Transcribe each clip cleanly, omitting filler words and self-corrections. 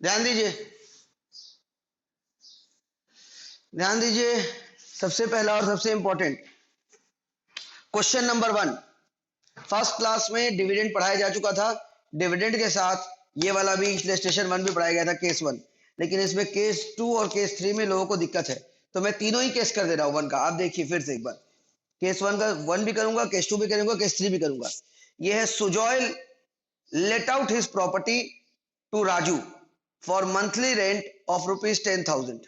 ध्यान दीजिए, ध्यान दीजिए। सबसे पहला और सबसे important question number 1, first class में डिविडेंड पढ़ाया जा चुका था। डिविडेंड के साथ ये वाला भी इलस्ट्रेशन 1 भी पढ़ाया गया था, केस 1। लेकिन इसमें केस 2 और केस 3 में लोगों को दिक्कत है, तो मैं तीनों ही केस कर दे रहा हूं 1 का। आप देखिए फिर से एक बार, केस 1 का 1 भी करूंगा, केस 2 भी करूंगा, केस 3 भी करूंगा। ये है Sujoy let out his property to Raju for monthly rent of ₹10,000।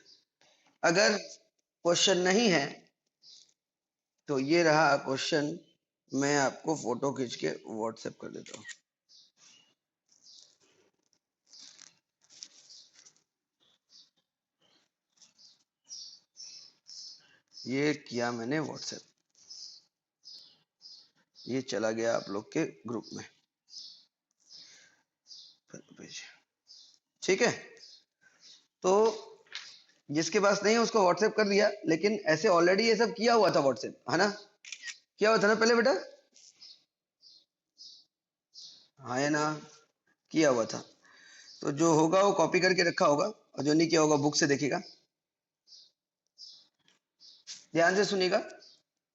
अगर क्वेश्चन नहीं है तो ये रहा क्वेश्चन, मैं आपको फोटो खींच के व्हाट्सएप कर देता हूं। ये किया मैंने व्हाट्सएप, ये चला गया आप लोग के ग्रुप में, ठीक है। तो जिसके पास नहीं है उसको व्हाट्सएप कर दिया, लेकिन ऐसे ऑलरेडी ये सब किया हुआ था व्हाट्सएप, है ना, किया हुआ था ना पहले बेटा, हाँ है ना, किया हुआ था। तो जो होगा वो कॉपी करके रखा होगा, और जो नहीं किया होगा बुक से देखिएगा। ध्यान से सुनिएगा,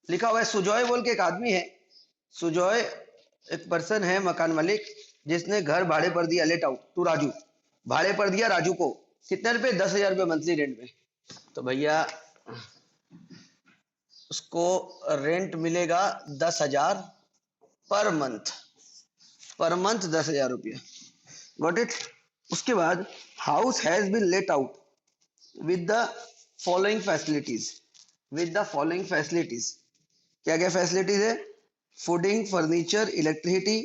लिखा हुआ है सुजॉय बोल के एक आदमी है। सुजॉय एक पर्सन है, मकान मालिक, जिसने घर भाड़े पर दिया, लेट आउट टू राजू, भाड़े पर दिया राजू को। कितने रुपए? 10,000 रुपए मंथली रेंट में। तो भैया उसको रेंट मिलेगा 10,000 पर मंथ, पर मंथ 10,000 रुपया। Got it. उसके बाद house has been let out with the following facilities, with the following facilities. क्या क्या फैसिलिटीज है? फूडिंग, फर्नीचर, इलेक्ट्रिसिटी,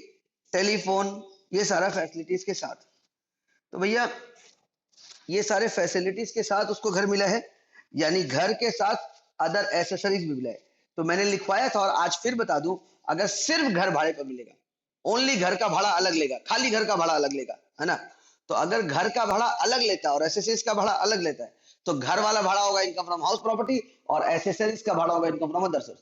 टेलीफोन, ये सारा फैसिलिटीज के साथ। तो भैया ये सारे फैसिलिटीज के साथ उसको घर मिला है, यानी घर के साथ अदर एसेसरीज भी मिला है। तो मैंने लिखवाया था और आज फिर बता दूं, अगर सिर्फ घर भाड़े पर मिलेगा, ओनली घर का भाड़ा अलग लेगा, खाली घर का भाड़ा अलग लेगा, है ना। तो अगर घर का भाड़ा अलग लेता है और एसेसरीज का भाड़ा अलग लेता है, तो घर वाला भाड़ा होगा इनकम फ्रॉम हाउस प्रॉपर्टी और एसेसरीज का भाड़ा होगा इनकम फ्रॉम अदर सोर्स।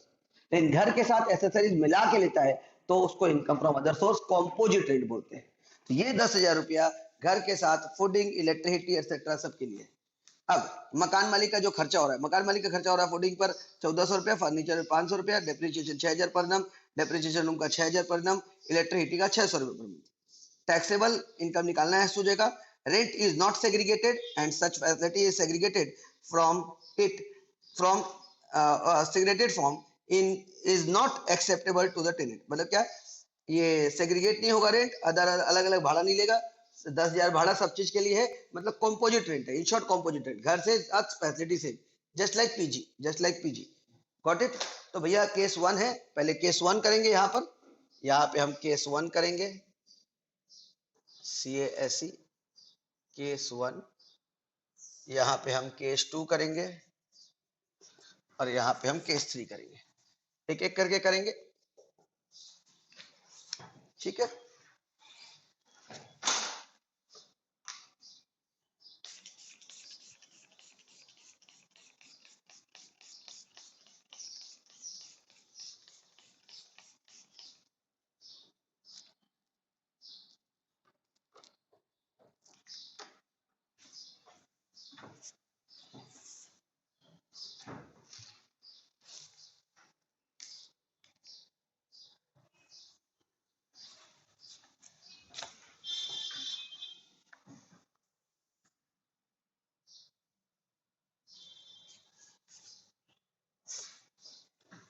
लेकिन घर के साथ एसेसरीज मिला के लेता है तो उसको income from other source composite rate बोलते हैं। तो ये 10,000 रुपया घर के साथ फूडिंग, इलेक्ट्रिसिटी एक्सेट्रा सबके लिए। अब मकान मालिक का जो खर्चा हो रहा है, मकान मालिक का खर्चा हो रहा है फूडिंग पर 1,400 रुपया, फर्नीचर पर 500 रुपया, डेप्रिसिएशन 6,000 पर नम, डेप्रिसिएशन रूम का 6,000 पर नम, इलेक्ट्रिसिटी का 600 रुपये पर मंथ। टैक्सेबल इनकम निकालना है सूझे का। Rent is not segregated and such facility is segregated from it, from segregated from in is not acceptable to the tenant. मतलब क्या, ये सेग्रीगेट नहीं होगा रेंट, अदर अलग अलग भाड़ा नहीं लेगा। 10,000 भाड़ा सब चीज के लिए है, मतलब कॉम्पोजिट रेंट है, इन शॉर्ट कॉम्पोजिट रेंट, घर से फैसिलिटी से, just like PG, just like PG. Got it. तो भैया केस 1 है, पहले केस 1 करेंगे। यहाँ पर, यहाँ पे हम केस 1 करेंगे, CASE केस 1। यहाँ पे हम केस 2 करेंगे और यहाँ पे हम केस 3 करेंगे। एक एक करके करेंगे, ठीक है।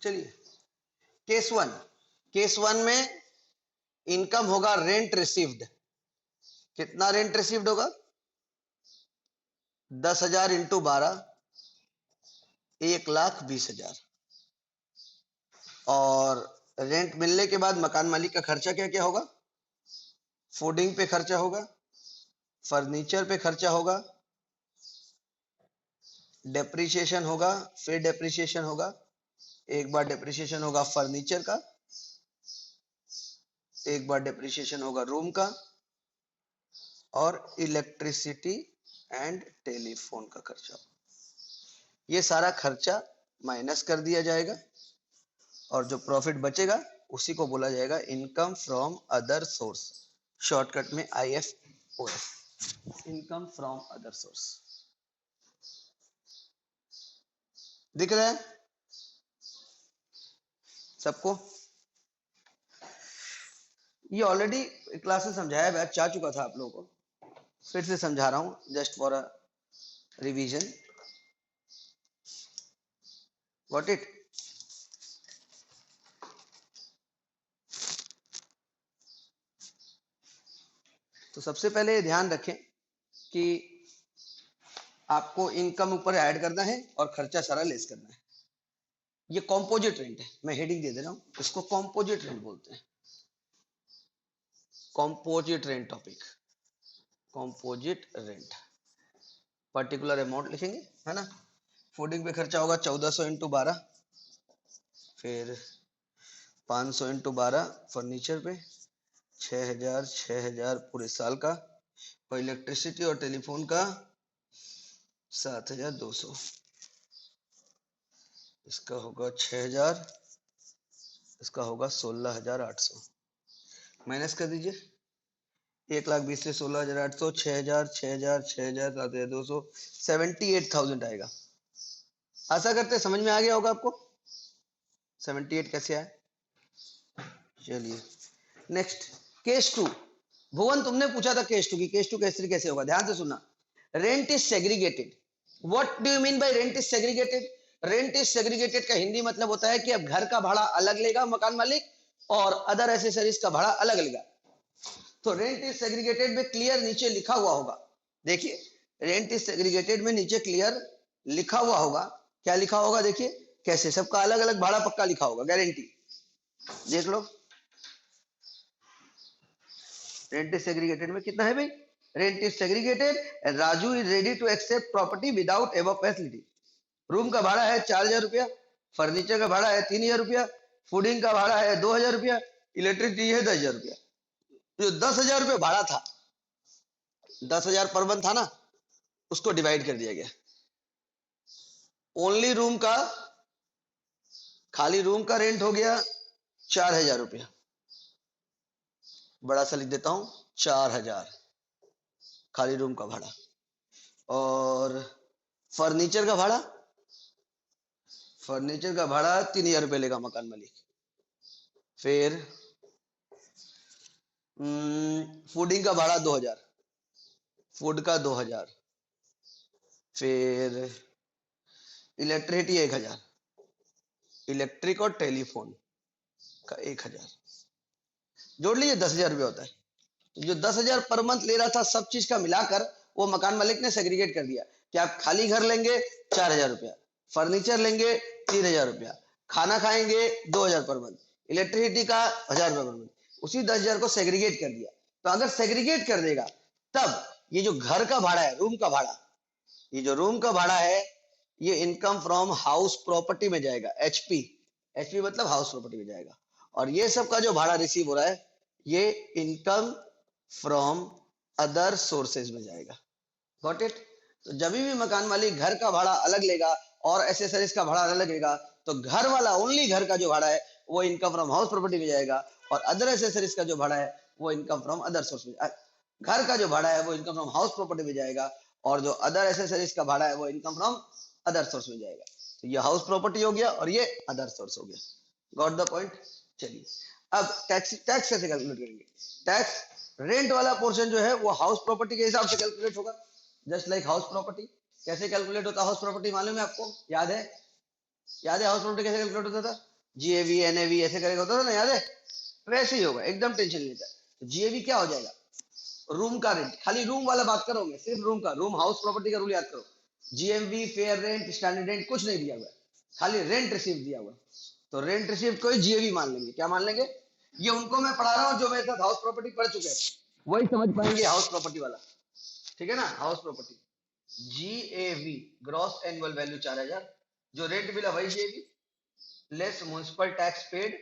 चलिए केस 1, केस 1 में इनकम होगा रेंट रिसीव्ड। कितना रेंट रिसीव्ड होगा? 10,000 इंटू 12, 1,20,000। और रेंट मिलने के बाद मकान मालिक का खर्चा क्या क्या होगा? फूडिंग पे खर्चा होगा, फर्नीचर पे खर्चा होगा, डेप्रिसिएशन होगा, फिर डेप्रिसिएशन होगा, एक बार डेप्रिसिएशन होगा फर्नीचर का, एक बार डेप्रिसिएशन होगा रूम का, और इलेक्ट्रिसिटी एंड टेलीफोन का खर्चा। ये सारा खर्चा माइनस कर दिया जाएगा और जो प्रॉफिट बचेगा उसी को बोला जाएगा income from other source, shortcut में IFOS। Income from other source. दिख रहा है सबको? ये ऑलरेडी क्लास में समझाया, बैच जा चुका था आप लोगों को, फिर से समझा रहा हूं just for a revision. Got it? तो सबसे पहले ध्यान रखें कि आपको इनकम ऊपर ऐड करना है और खर्चा सारा लेस करना है। ये कॉम्पोजिट रेंट है, मैं हेडिंग दे दे रहा हूं, इसको कॉम्पोजिट रेंट बोलते हैं। Composite rent topic, composite rent. Particular amount लिखेंगे, है ना। फूडिंग पे खर्चा होगा 1400 इंटू 12, फिर 500 इंटू 12 फर्नीचर पे, 6000 पूरे साल का, और इलेक्ट्रिसिटी और टेलीफोन का 7200, इसका होगा 6000, इसका होगा 16800। माइनस कर दीजिए, 1,20,000 से 16,800, 6,000 6,000 6,000 7,200, 78,000 आएगा। आशा करते समझ में आ गया होगा आपको 78 कैसे आए। चलिए नेक्स्ट, केस 2। भुवन तुमने पूछा था केस 2 की, केस 2 कैसे कैसे होगा, ध्यान से सुनना। Rent is segregated. What do you mean by rent is segregated? Rent is segregated का हिंदी मतलब होता है कि अब घर का भाड़ा अलग लेगा मकान मालिक और अदर एसेसरीज का भाड़ा अलग लेगा। तो रेंट इज सेग्रीगेटेड में क्लियर नीचे लिखा हुआ होगा, देखिए रेंट इज सेग्रीगेटेड में नीचे क्लियर लिखा हुआ होगा। क्या लिखा होगा देखिए, कैसे सबका अलग अलग भाड़ा पक्का लिखा होगा, गारंटी। देख लो रेंट इज सेग्रीगेटेड में कितना है भाई, rent is segregated and Raju is ready to accept property without above facility. Room का भाड़ा है 4,000 रुपया, फर्नीचर का भाड़ा है 3,000 रुपया, फूडिंग का भाड़ा है 2,000 रुपया, इलेक्ट्रिसिटी है 10,000 रुपया। जो 10,000 रुपया भाड़ा था, 10,000 पर मंथ था ना, उसको डिवाइड कर दिया गया। ओनली रूम का, खाली रूम का रेंट हो गया 4,000 रुपया, बड़ा सा लिख देता हूं 4,000 खाली रूम का भाड़ा। और फर्नीचर का भाड़ा, फर्नीचर का भाड़ा 3,000 रुपये लेगा मकान मालिक। फिर फूडिंग का भाड़ा 2,000, फूड का 2,000, फिर इलेक्ट्रिसिटी 1,000, इलेक्ट्रिक और टेलीफोन का 1,000, जोड़ लीजिए 10,000 रुपया होता है। जो 10,000 पर मंथ ले रहा था सब चीज का मिलाकर वो मकान मालिक ने सेग्रीगेट कर दिया कि आप खाली घर लेंगे 4,000 रुपया, फर्नीचर लेंगे 3,000 रुपया, खाना खाएंगे 2,000 पर मंथ, इलेक्ट्रिसिटी का 1,000 रुपया पर मंथ, उसी 10,000 को सेग्रीगेट कर दिया। तो अगर सेग्रीगेट कर देगा तब ये जो घर का भाड़ा है, रूम का भाड़ा, ये जो रूम का भाड़ा है ये इनकम फ्रॉम हाउस प्रॉपर्टी में जाएगा, एचपी। एचपी मतलब हाउस प्रॉपर्टी में जाएगा। और ये सब का जो भाड़ा रिसीव हो रहा है ये इनकम फ्रॉम अदर सोर्सेज में जाएगा। Got it? तो जब भी मकान मालिक घर का भाड़ा अलग लेगा और एसेसरीज का भाड़ा अलग लेगा तो घर वाला ओनली घर का जो भाड़ा है वो इनकम फ्रॉम हाउस प्रॉपर्टी में जाएगा और अदर एसेसरीज का जो भाड़ा है वो इनकम फ्रॉम अदर सोर्स में, घर का जो भाड़ा है वो इनकम फ्रॉम हाउस प्रॉपर्टी में जाएगा और जो अदर एसेसरीज का भाड़ा है वो इनकम फ्रॉम अदर सोर्स में जाएगा। तो ये हाउस प्रॉपर्टी हो गया और ये अदर सोर्स हो गया। Got the point? चलिए अब टैक्स, टैक्स कैसे कैलकुलेट करेंगे? टैक्स रेंट वाला पोर्शन जो है वो हाउस प्रॉपर्टी के हिसाब से कैलकुलेट होगा, जस्ट लाइक हाउस प्रॉपर्टी। कैसे कैलकुलेट होता है हाउस प्रॉपर्टी मालूम है आपको? याद है? याद है हाउस प्रॉपर्टी कैसे कैलकुलेट होता था? जीएवी एनएवी ऐसे करके होता था ना, याद है? वैसे ही होगा, एकदम टेंशन नहीं लेता। तो जीएवी क्या हो जाएगा? रूम का रेंट, खाली रूम वाला बात करो, मैं सिर्फ रूम का, रूम हाउस प्रॉपर्टी का रूल याद करो। GMV, fair rent, standard rent कुछ नहीं दिया हुआ है, खाली रेंट रिसीव दिया हुआ है। तो रेंट रिसीव को जीएवी मान लेंगे। क्या मान लेंगे? ये उनको मैं पढ़ा रहा हूँ जो मेरे साथ हाउस प्रॉपर्टी पढ़ चुके हैं, वही समझ पाएंगे हाउस प्रॉपर्टी वाला, ठीक है ना। House property GAV, gross annual value 4,000, जो रेंट मिला वही GAV, less municipal tax paid,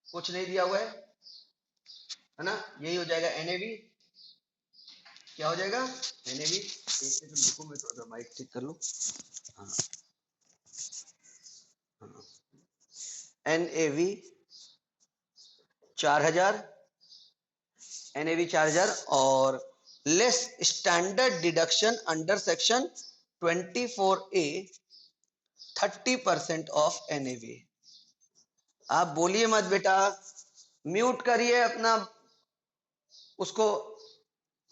कुछ नहीं दिया हुआ है ना, यही हो जाएगा एनएवी। क्या हो जाएगा? एनएवी। एक सेकंड रुको, मैं थोड़ा सा माइक चेक कर लूं। हाँ हाँ, एनएवी 4,000, एनएवी 4,000 और less standard deduction under section 24A 30% of NAV। आप बोलिए मत बेटा, म्यूट करिए अपना उसको,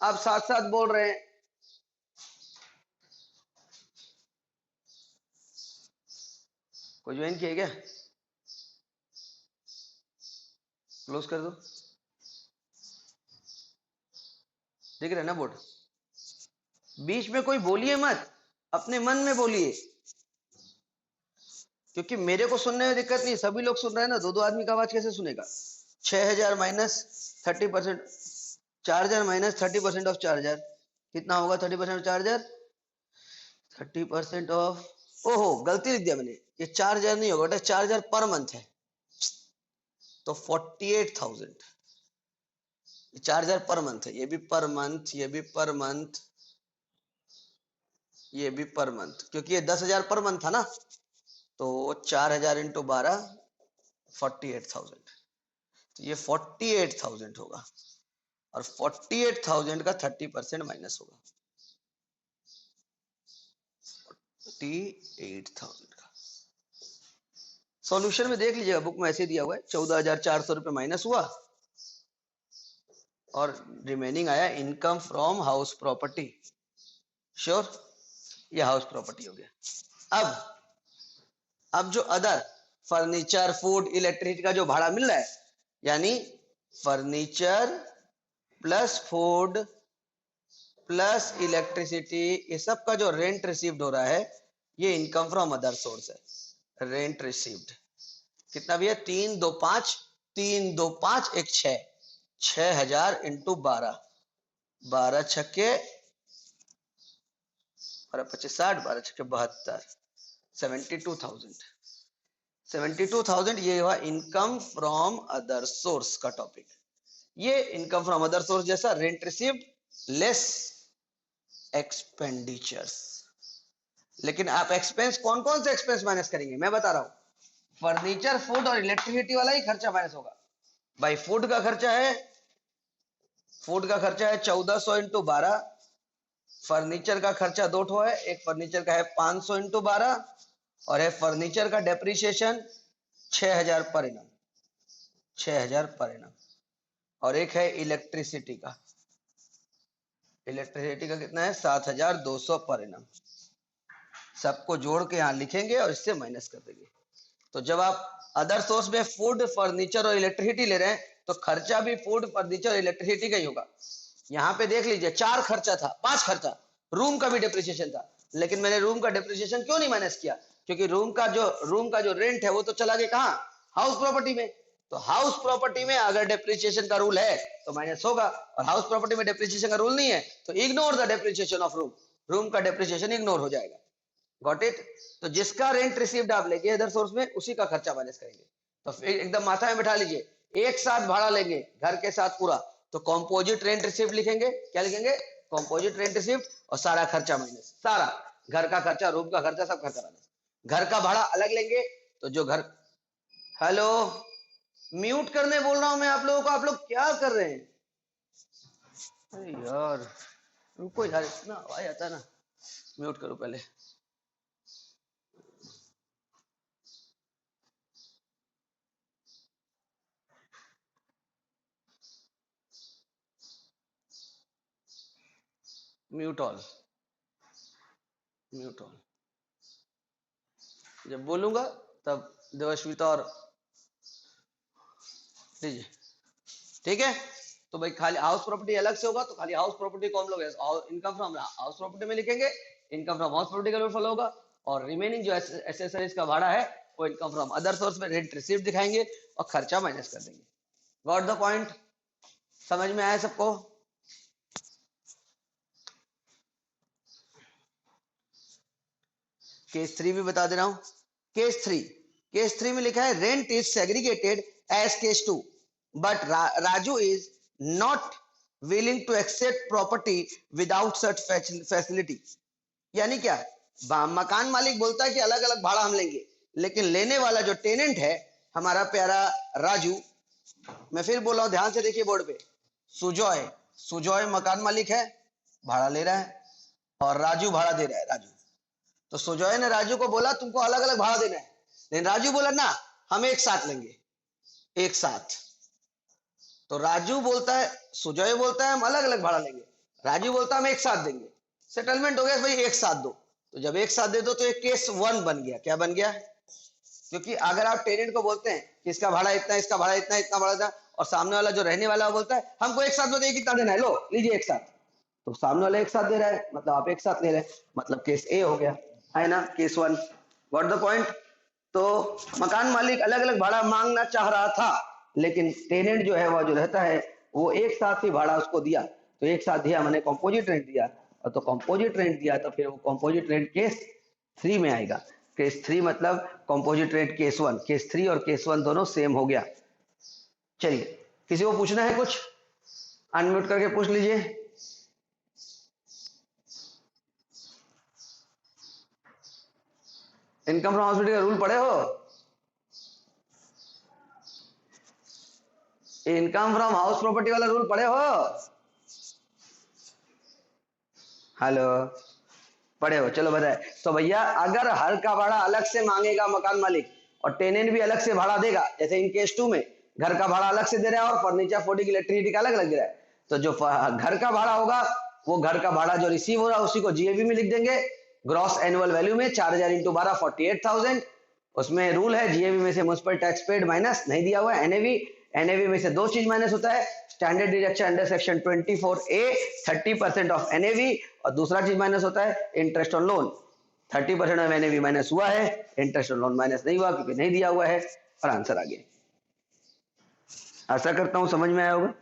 आप साथ साथ बोल रहे हैं। कोई ज्वाइन किया क्या? क्लोज कर दो, दिख रहा है ना बोर्ड? बीच में कोई बोलिए मत, अपने मन में बोलिए, क्योंकि मेरे को सुनने में दिक्कत नहीं, सभी लोग सुन रहे हैं ना, दो दो आदमी का आवाज कैसे सुनेगा? 6000 minus 30%, charger minus 30% of charger कितना होगा? 30% ऑफ चार्जर 30% ऑफ, ओहो गलती लिख दिया मैंने, ये चार्जर नहीं होगा, चार्जर पर मंथ है, तो 48,000 चार्जर पर मंथ है। ये भी पर मंथ, ये भी पर मंथ, ये भी पर मंथ, क्योंकि ये 10,000 पर मंथ था ना, तो 4000 इंटू 12 48,000, तो ये 48,000 होगा, और 48,000 का 30% माइनस होगा 48,000 का। सॉल्यूशन में देख लीजिएगा, बुक में ऐसे दिया हुआ है, 14,400 रुपये माइनस हुआ और रिमेनिंग आया income from house property. Sure, ये हाउस प्रॉपर्टी हो गया। अब जो अदर फर्नीचर, फूड, इलेक्ट्रिसिटी का जो भाड़ा मिल रहा है, यानी furniture plus food plus electricity, ये सब का जो रेंट रिसीव्ड हो रहा है, ये इनकम फ्रॉम अदर सोर्स है। रेंट रिसीव्ड कितना भी है? 325, 325 एक 6, 6,000 इंटू 12, 12 छक्के 12 60, 12 छक्के 72, 72,000, 72,000 ये हुआ इनकम फ्रॉम अदर सोर्स का टॉपिक। ये इनकम फ्रॉम अदर सोर्स जैसा रेंट रिसीव्ड लेस एक्सपेंडिचर्स। लेकिन आप एक्सपेंस कौन कौन से एक्सपेंस माइनस करेंगे मैं बता रहा हूं, फर्नीचर, फूड और इलेक्ट्रिसिटी वाला ही खर्चा माइनस होगा। भाई फूड का खर्चा है, 1400 इंटू 12, फर्नीचर का खर्चा 2 ठो है, एक फर्नीचर का है 500 इंटू 12, और है फर्नीचर का depreciation 6,000 per annum, 6,000 per annum, और एक है इलेक्ट्रिसिटी का, इलेक्ट्रिसिटी का कितना है? 7,200 पर एनम। सबको जोड़ के यहाँ लिखेंगे और इससे माइनस कर देंगे। तो जब आप अदर सोर्स में फूड, फर्नीचर और इलेक्ट्रिसिटी ले रहे हैं, तो खर्चा भी फूड, फर्नीचर और इलेक्ट्रिसिटी का ही होगा। यहाँ पे देख लीजिए 4 खर्चा था, 5 खर्चा, रूम का भी डिप्रिसिएशन था, लेकिन मैंने रूम का डिप्रिसिएशन क्यों नहीं माइनस किया? क्योंकि रूम का जो रेंट है वो तो चला गया कहाँ? हाउस प्रॉपर्टी में। तो हाउस प्रॉपर्टी में अगर डेप्रिसिएशन का रूल है तो माइनस होगा, और हाउस प्रॉपर्टी में डेप्रिसिएशन का रूल नहीं है, तो ignore the depreciation of room, room का डेप्रिसिएशन इग्नोर हो जाएगा। Got it? तो जिसका रेंट रिसीव्ड आप लेंगे अदर सोर्स में, उसी का खर्चा माइनस करेंगे। तो फिर एकदम माथा में बैठा लीजिए, एक साथ भाड़ा लेंगे घर के साथ पूरा, तो कॉम्पोजिट रेंट रिसीव्ड लिखेंगे। क्या लिखेंगे? कॉम्पोजिट रेंट रिसीव्ड, और सारा खर्चा माइनस, सारा घर का खर्चा, रूम का खर्चा, सब खर्चा माइनस। घर का भाड़ा अलग लेंगे, तो जो घर, हेलो, म्यूट करने बोल रहा हूं मैं आप लोगों को, आप लोग क्या कर रहे हैं? अरे यार रुको यार, इतना आवाज आता है ना, म्यूट करो पहले। Mute all, mute all. जब बोलूंगा तब देवश्विता और लीजिए, ठीक है? तो भाई खाली हाउस प्रॉपर्टी अलग से होगा, तो खाली हाउस प्रॉपर्टी को हम लोग इनकम फ्रॉम हाउस प्रॉपर्टी में लिखेंगे, इनकम फ्रॉम हाउस प्रॉपर्टी का रूल फॉलो होगा, और रिमेनिंग जो एसेसरीज का भाड़ा है वो इनकम फ्रॉम अदर सोर्स में रेंट रिसीव्ड दिखाएंगे और खर्चा माइनस कर देंगे। Got the point? समझ में आया सबको? केस 3 भी बता दे रहा हूं। केस 3 में लिखा है rent is segregated as case 2, but Raju is not willing to accept property without such facility. यानी क्या? मकान मालिक बोलता है कि अलग अलग भाड़ा हम लेंगे, लेकिन लेने वाला जो टेनेंट है हमारा प्यारा राजू, मैं फिर बोल रहा हूं ध्यान से देखिए बोर्ड पे, सुजॉय, सुजॉय मकान मालिक है, भाड़ा ले रहा है और राजू भाड़ा दे रहा है। राजू, तो सुजॉय ने राजू को बोला तुमको अलग अलग भाड़ा देना है, लेकिन राजू बोला ना हम एक साथ लेंगे, एक साथ। तो राजू बोलता है, सुजॉय बोलता है हम अलग अलग भाड़ा लेंगे, राजू बोलता है हम एक साथ देंगे। सेटलमेंट हो गया भाई, एक साथ दो। तो जब एक साथ दे दो तो एक केस वन बन गया। क्या बन गया? क्योंकि अगर आप टेनेंट को बोलते हैं कि इसका भाड़ा इतना, इसका भाड़ा इतना, इतना भाड़ा इतना, और सामने वाला जो रहने वाला बोलता है हमको एक साथ बताइए कितना देना है, लो लीजिए एक साथ, तो सामने वाला एक साथ दे रहा है, मतलब आप एक साथ ले रहे हैं, मतलब केस ए हो गया, है ना, case one. Got the point? तो मकान मालिक अलग अलग भाड़ा मांगना चाह रहा था, लेकिन टेनेंट जो है वो जो रहता है वो एक साथ ही भाड़ा उसको दिया। तो एक साथ दिया मैंने कॉम्पोजिट रेंट दिया, और तो कॉम्पोजिट रेंट दिया तो फिर वो कॉम्पोजिट रेंट केस थ्री में आएगा। केस थ्री मतलब composite rent case one, case three और केस वन दोनों सेम हो गया। चलिए, किसी को पूछना है कुछ? अनम्यूट करके पूछ लीजिए। इनकम फ्रॉम हॉस्पिटल का रूल पढ़े हो? इनकम फ्रॉम हाउस प्रॉपर्टी वाला रूल पढ़े हो? हेलो, पढ़े हो? चलो बताए। तो भैया अगर हर का भाड़ा अलग से मांगेगा मकान मालिक और टेनेंट भी अलग से भाड़ा देगा, जैसे इन केस टू में घर का भाड़ा अलग से दे रहा है और फर्नीचर फूडिंग इलेक्ट्रिसिटी का अलग अलग दे रहा है, तो जो घर का भाड़ा होगा वो घर का भाड़ा जो रिसीव हो रहा है उसी को जीएबी में लिख देंगे, ग्रॉस एनुअल वैल्यू में 4000 इंटू 12 48,000। उसमें रूल है जीएबी में से म्युनिसिपल टैक्स पेड माइनस नहीं दिया हुआ है एनएवी, एनएवी में से दो चीज माइनस होता है, standard deduction under section 24A 30% of NAV, और दूसरा चीज माइनस होता है interest on loan. 30% of NAV minus हुआ है, इंटरेस्ट ऑन लोन माइनस नहीं हुआ क्योंकि नहीं दिया हुआ है, और आंसर आ गया। आशा करता हूं समझ में आया होगा।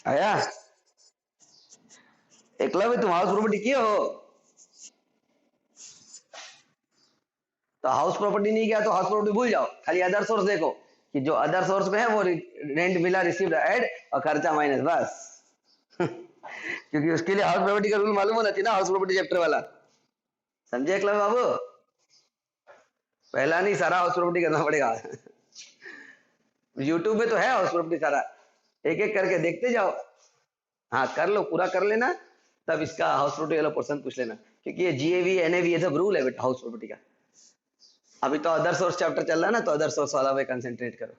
आया? एकलव्य तुम हाउस प्रॉपर्टी किए हो? तो हाउस प्रॉपर्टी नहीं किया तो हाउस प्रॉपर्टी भूल जाओ, खाली अदर सोर्स देखो कि जो अदर सोर्स में है वो रेंट मिला रिसीव्ड ऐड और खर्चा माइनस, बस। क्योंकि उसके लिए हाउस प्रॉपर्टी का रूल मालूम होना चाहिए ना, हाउस प्रॉपर्टी चैप्टर वाला। समझे एकलव्य बाबू? पहला नहीं, सारा हाउस प्रॉपर्टी करना पड़ेगा। यूट्यूब में तो है हाउस प्रॉपर्टी सारा, एक एक करके देखते जाओ। हाँ कर लो, पूरा कर लेना, तब इसका हाउस प्रॉपर्टी वाला पोर्शन पूछ लेना, क्योंकि ये जीएवी एनएवी ये सब रूल है बेटा हाउस प्रॉपर्टी का। अभी तो अदर सोर्स चैप्टर चल रहा है ना, तो अदर सोर्स वाला पे कंसेंट्रेट करो,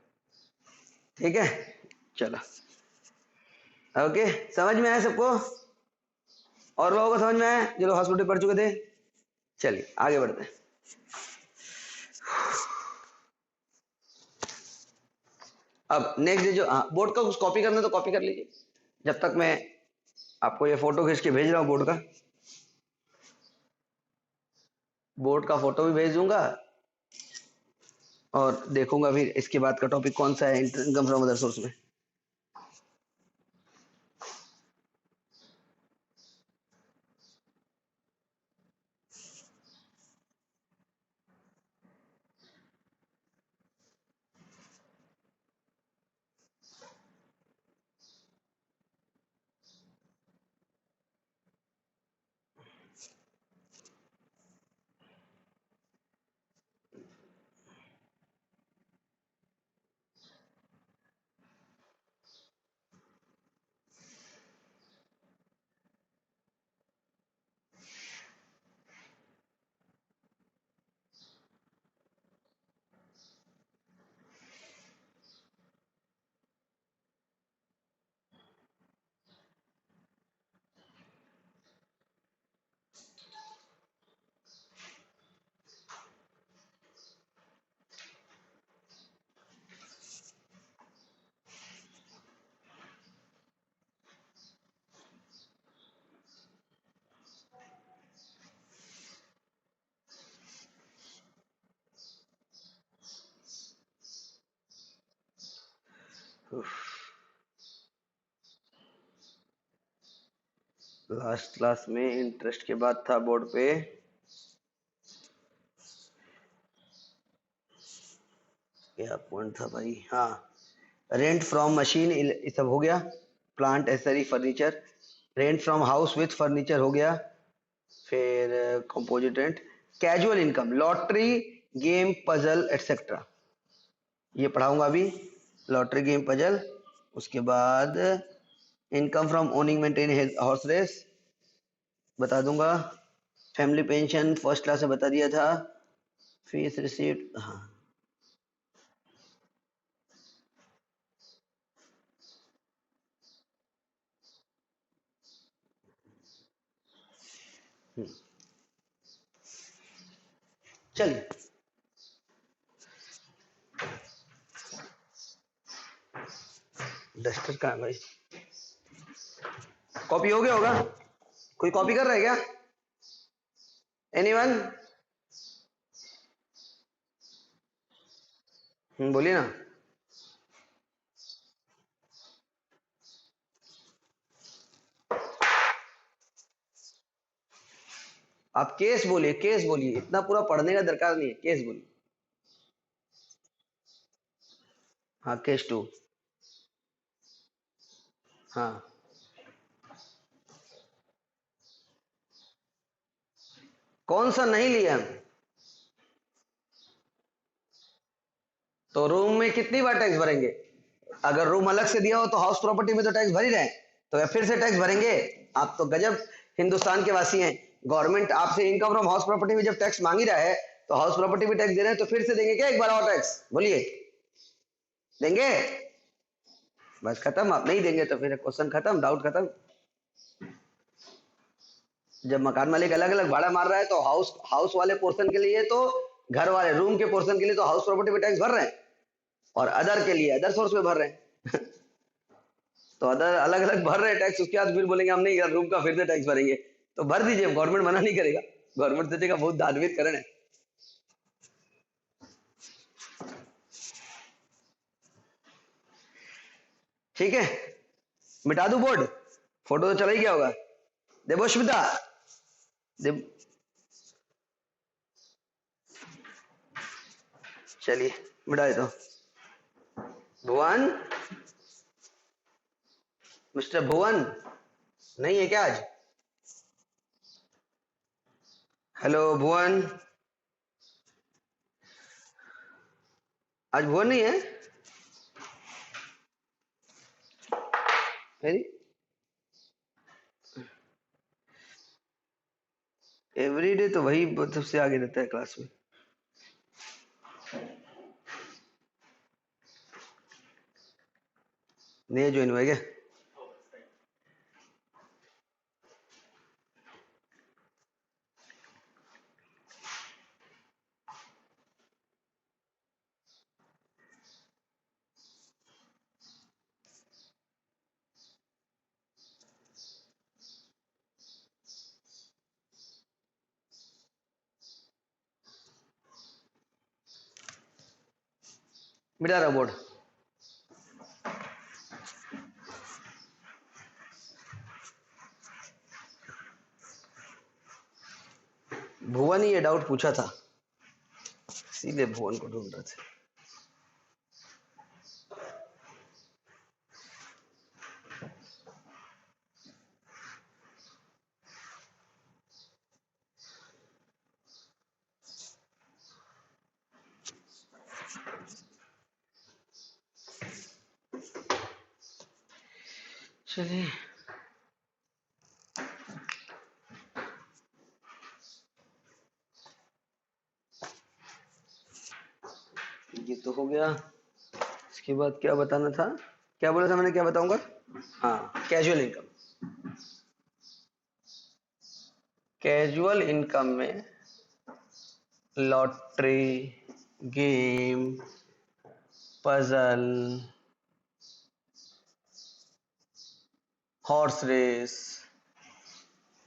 ठीक है? चलो, ओके, समझ में आया सबको? और लोगों को समझ में आया जो लोग हाउस प्रॉपर्टी पढ़ चुके थे? चलिए आगे बढ़ते हैं। अब नेक्स्ट जो बोर्ड का कुछ कॉपी करना तो कॉपी कर लीजिए, जब तक मैं आपको ये फोटो खींच के भेज रहा हूँ बोर्ड का। बोर्ड का फोटो भी भेज दूंगा और देखूंगा फिर इसके बाद का टॉपिक कौन सा है इनकम फ्रॉम अदर सोर्स में। लास्ट क्लास में इंटरेस्ट के बाद था बोर्ड पे क्या पॉइंट था भाई, हाँ, रेंट फ्रॉम मशीन ये सब हो गया, plant accessory furniture, rent from house with furniture हो गया, फिर composite rent, casual income, lottery, game, puzzle etcetera, ये पढ़ाऊंगा अभी। लॉटरी गेम पजल, उसके बाद income from owning maintain horse race बता दूंगा, फैमिली पेंशन फर्स्ट क्लास से बता दिया था, फीस रिसीट, हाँ चलिए डस्टर कहाँ है भाई, कॉपी हो गया होगा, कोई कॉपी कर रहा है क्या, एनीवन? बोलिए ना। आप केस बोलिए, केस बोलिए, इतना पूरा पढ़ने का दरकार नहीं है, केस बोलिए। हाँ केस टू, हाँ कौन सा नहीं लिया हम, तो रूम में कितनी बार टैक्स भरेंगे, अगर रूम अलग से दिया हो तो हाउस प्रॉपर्टी में तो टैक्स भर ही रहे हैं, तो या फिर से टैक्स भरेंगे। आप तो गजब हिंदुस्तान के वासी हैं, गवर्नमेंट आपसे इनकम फ्रॉम हाउस प्रॉपर्टी में जब टैक्स मांग ही रहा है तो हाउस प्रॉपर्टी भी टैक्स दे रहे हैं, तो फिर से देंगे क्या एक बार और टैक्स, बोलिए देंगे? बस खत्म, आप नहीं देंगे तो फिर क्वेश्चन खत्म, डाउट खत्म। जब मकान मालिक अलग अलग भाड़ा मार रहा है तो हाउस हाउस वाले पोर्शन के लिए तो, घर वाले रूम के पोर्शन के लिए तो हाउस प्रॉपर्टी पे टैक्स भर रहे हैं, और अदर के लिए अदर सोर्स पे भर रहे हैं तो अदर अलग अलग भर रहे हैं टैक्स, उसके बाद फिर बोलेंगे हम नहीं रूम का फिर से टैक्स भरेंगे, तो भर दीजिए, गवर्नमेंट मना नहीं करेगा, गवर्नमेंट सोचेगा बहुत दानवीर करण है। ठीक है, मिटा दू बोर्ड, फोटो तो चला ही गया होगा, देवोश्मिता, देव, चलिए मिटा देता हूँ। भुवन, मिस्टर भुवन नहीं है क्या आज? हेलो भुवन, आज भुवन नहीं है? एवरीडे तो वही सबसे आगे रहता है क्लास में। नया ज्वाइन हुआ है क्या? मिटा रहा बोर्ड। भुवन ही ये डाउट पूछा था, इसीलिए भुवन को ढूंढ रहे थे। चलिए ये तो हो गया, इसके बाद क्या बताना था, क्या बोला था मैंने, क्या बताऊंगा? हाँ कैजुअल इनकम, कैजुअल इनकम में lottery, game, puzzle, horse race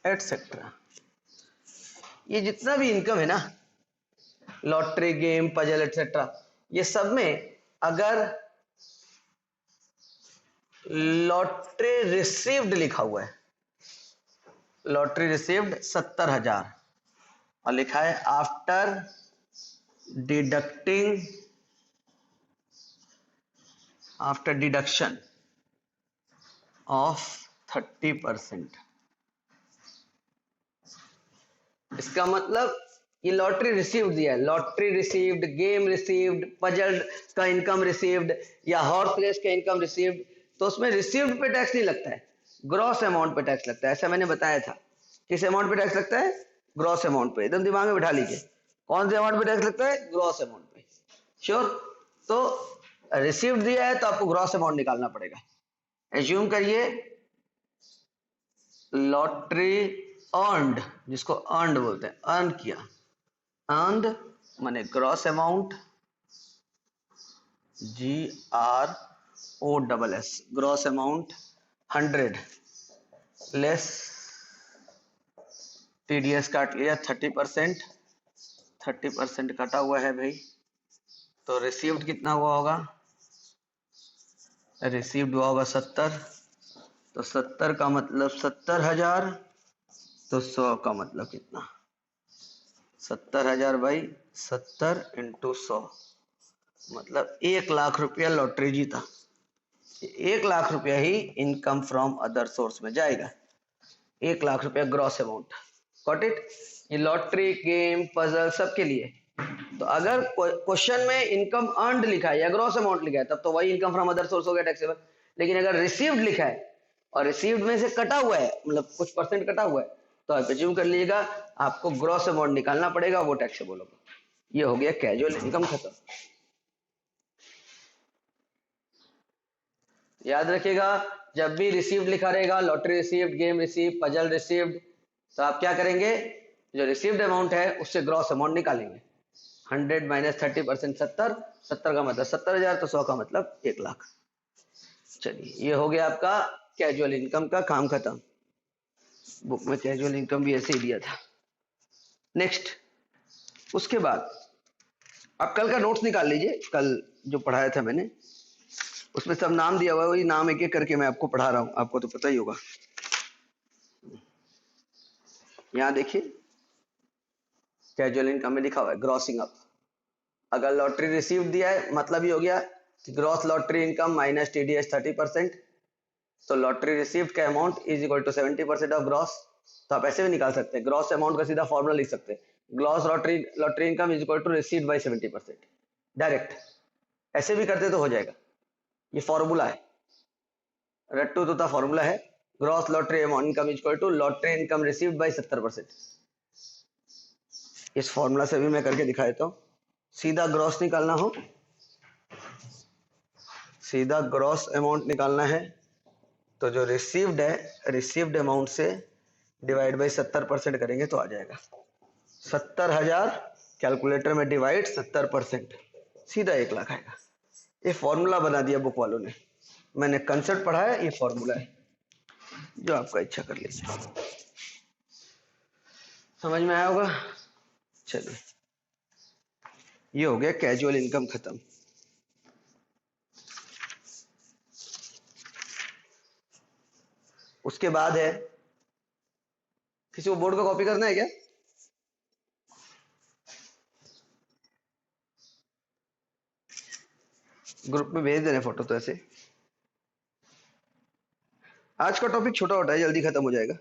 etcetera, ये जितना भी इनकम है ना, लॉटरी गेम पजल एटसेट्रा, ये सब में अगर लॉटरी रिसीव्ड लिखा हुआ है, लॉटरी रिसीव्ड 70,000 और लिखा है after deducting, after deduction of 30%, इसका मतलब ये लॉटरी रिसीव्ड दिया है, lottery received, game received, puzzle का इनकम रिसीव्ड या हॉर्स रेस का इनकम रिसीव्ड, तो उसमें रिसीव्ड पे टैक्स नहीं लगता है, ग्रॉस अमाउंट पे टैक्स लगता है। ऐसा मैंने बताया था। किस अमाउंट पे टैक्स लगता है? ग्रॉस अमाउंट पे। एकदम दिमाग में बिठा लीजिए, कौन से अमाउंट पे टैक्स लगता है? ग्रॉस अमाउंट पे। श्योर? तो रिसीव्ड दिया है तो आपको ग्रॉस अमाउंट निकालना पड़ेगा। एज्यूम करिए लॉटरी अर्नड, जिसको अर्नड बोलते हैं, अर्न किया, अर्नड माने gross amount, GROSS, gross amount 100 less TDS काट लिया 30%, 30% कटा हुआ है भाई, तो रिसीव्ड कितना हुआ होगा? रिसीव्ड हुआ होगा 70, तो 70 का मतलब 70,000, तो 100 का मतलब कितना? 70,000 भाई 70 इंटू 100, मतलब 1,00,000 रुपया लॉटरी जीता। 1,00,000 रुपया ही इनकम फ्रॉम अदर सोर्स में जाएगा, 1,00,000 रुपया ग्रॉस अमाउंट। Got it? ये लॉटरी, गेम, पजल सबके लिए। तो अगर क्वेश्चन में इनकम अर्नड लिखा है या ग्रॉस अमाउंट लिखा है तब तो वही इनकम फ्रॉम अदर सोर्स हो गया टैक्सेबल। लेकिन अगर रिसीव्ड लिखा है और रिसीव्ड में से कटा हुआ है, मतलब कुछ परसेंट कटा हुआ है, तो आप एज्यूम कर लीजिएगा आपको ग्रॉस अमाउंट निकालना पड़ेगा, वो टैक्सेबल होगा। ये हो गया कैजुअल इनकम, खत्म। याद रखिएगा, जब भी रिसीव्ड लिखा रहेगा, lottery received, game received, puzzle received, तो आप क्या करेंगे? जो रिसीव्ड अमाउंट है उससे ग्रॉस अमाउंट निकालेंगे। 100 माइनस 30%, 70, 70 का मतलब 70,000, तो 100 का मतलब 1,00,000। चलिए, ये हो गया आपका कैजुअल इनकम का काम खत्म। बुक में कैजुअल इनकम भी ऐसे ही दिया था। नेक्स्ट, उसके बाद आप कल का नोट्स निकाल लीजिए, कल जो पढ़ाया था मैंने उसमें सब नाम दिया हुआ है, वही नाम एक एक करके मैं आपको पढ़ा रहा हूँ, आपको तो पता ही होगा। यहाँ देखिए कैजुअल इनकम में लिखा हुआ है ग्रॉसिंग अप। अगर लॉटरी रिसीव दिया है मतलब ये हो गया कि gross lottery income minus TDS 30%, तो लॉटरी रिसीव्ड का amount is equal to 70% of gross. तो आप ऐसे भी निकाल सकते हैं, ग्रॉस अमाउंट का सीधा फॉर्मूला लिख सकते हैं, gross lottery lottery income is equal to received by 70%, direct. ऐसे भी करते तो हो जाएगा, ये फॉर्मूला है, रट्टू तोता फॉर्मूला है। Gross lottery amount income is equal to lottery income received by 70%। इस फॉर्मूला से भी मैं करके दिखा देता हूँ। सीधा ग्रॉस निकालना हो, सीधा ग्रॉस अमाउंट निकालना है, तो जो रिसीव्ड है, रिसीव्ड अमाउंट से डिवाइड बाई 70% करेंगे तो आ जाएगा 70,000। कैलकुलेटर में डिवाइड 70%, सीधा 1,00,000 आएगा। ये फॉर्मूला बना दिया बुक वालों ने, मैंने कंसेप्ट पढ़ा है, ये फॉर्मूला है, जो आपका इच्छा कर लीजिए। समझ में आया होगा? चलिए, ये हो गया कैजुअल इनकम खत्म। उसके बाद है, किसी को बोर्ड का कॉपी करना है क्या? ग्रुप में भेज देना फोटो, तो ऐसे आज का टॉपिक छोटा होता है, जल्दी खत्म हो जाएगा।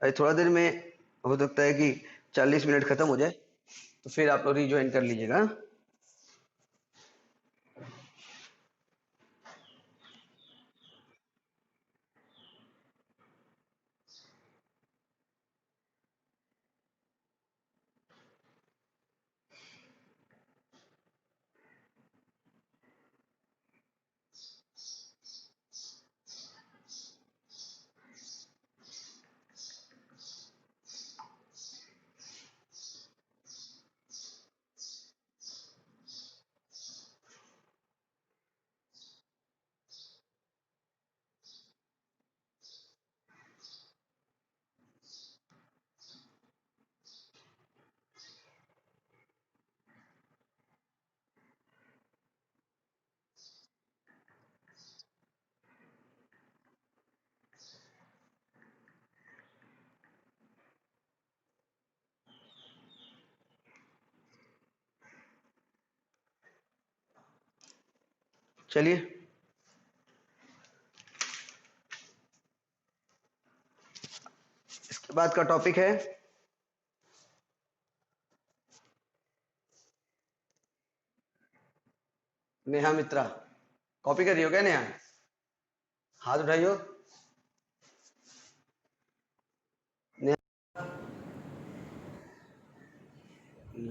अरे थोड़ा देर में हो सकता है कि 40 मिनट खत्म हो जाए, तो फिर आप लोग रिज्वाइन कर लीजिएगा। चलिए, बाद का टॉपिक है नेहा मित्रा। कॉपी कर रही हो क्या नेहा? हाथ उठाइयो। न्यू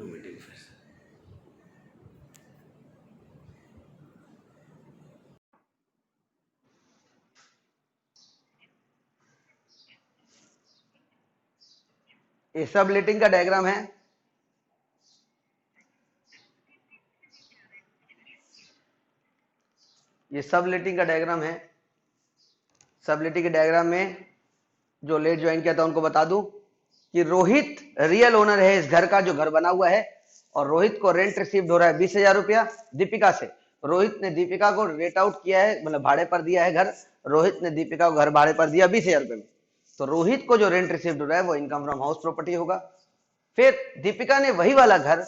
मीटिंग फिर से। ये सबलेटिंग का डायग्राम है। ये सबलेटिंग का डायग्राम है। सबलेटिंग के डायग्राम में जो लेट ज्वाइन किया था उनको बता दूं कि रोहित रियल ओनर है इस घर का, जो घर बना हुआ है, और रोहित को रेंट रिसीव्ड हो रहा है 20,000 रुपया दीपिका से। रोहित ने दीपिका को रेट आउट किया है, मतलब भाड़े पर दिया है घर। रोहित ने दीपिका को घर भाड़े पर दिया 20,000 रुपये में। तो रोहित को जो रेंट रिसीव्ड हो रहा है वो इनकम फ्रॉम हाउस प्रॉपर्टी होगा। फिर दीपिका ने वही वाला घर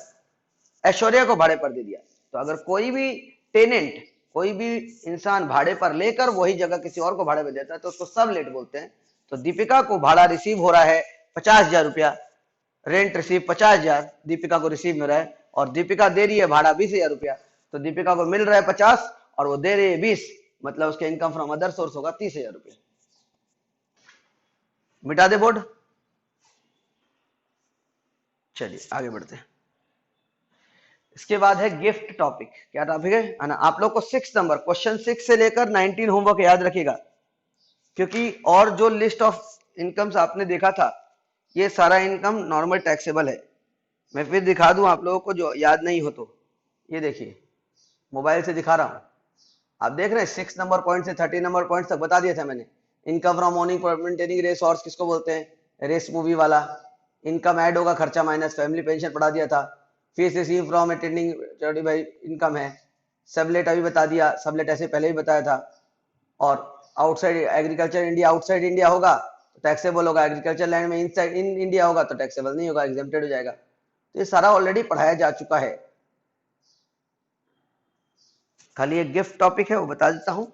ऐश्वर्या को भाड़े पर दे दिया। तो अगर कोई भी टेनेंट, कोई भी इंसान भाड़े पर लेकर वही जगह किसी और को भाड़े पर देता है तो उसको सब लेट बोलते हैं। तो दीपिका को भाड़ा रिसीव हो रहा है 50,000 रुपया, रेंट रिसीव 50,000 दीपिका को रिसीव मिल रहा है, और दीपिका दे रही है भाड़ा 20,000 रुपया। तो दीपिका को मिल रहा है 50 और वो दे रही है 20, मतलब उसके इनकम फ्रॉम अदर सोर्स होगा 30,000 रुपया। मिटा दे बोर्ड। चलिए आगे बढ़ते हैं। इसके बाद है गिफ्ट टॉपिक। क्या टॉपिक है ना? आप लोग को 6 नंबर क्वेश्चन 6 से लेकर 19 होमवर्क याद रखिएगा, क्योंकि और जो लिस्ट ऑफ इनकम्स आपने देखा था ये सारा इनकम नॉर्मल टैक्सेबल है। मैं फिर दिखा दूं आप लोगों को जो याद नहीं हो तो। ये देखिए मोबाइल से दिखा रहा हूं, आप देख रहे हैं 6 नंबर पॉइंट से 30 नंबर पॉइंट तक बता दिया था मैंने। Income from owning maintaining race horse किसको बोलते हैं? रेस मूवी वाला। इनकम ऐड होगा खर्चा माइनस फैमिली पेंशन पढ़ा दिया था। Fees receive from attending charity भाई इनकम है। सबलेट अभी बता दिया, सबलेट ऐसे पहले ही बताया था। और outside agriculture India, outside India होगा तो टैक्सेबल होगा, एग्रीकल्चर लैंड में इनसाइड इन इंडिया होगा तो टैक्सेबल नहीं होगा, एग्जेम्प्टेड हो जाएगा। तो ये सारा ऑलरेडी पढ़ाया जा चुका है, खाली एक गिफ्ट टॉपिक है वो बता देता हूं।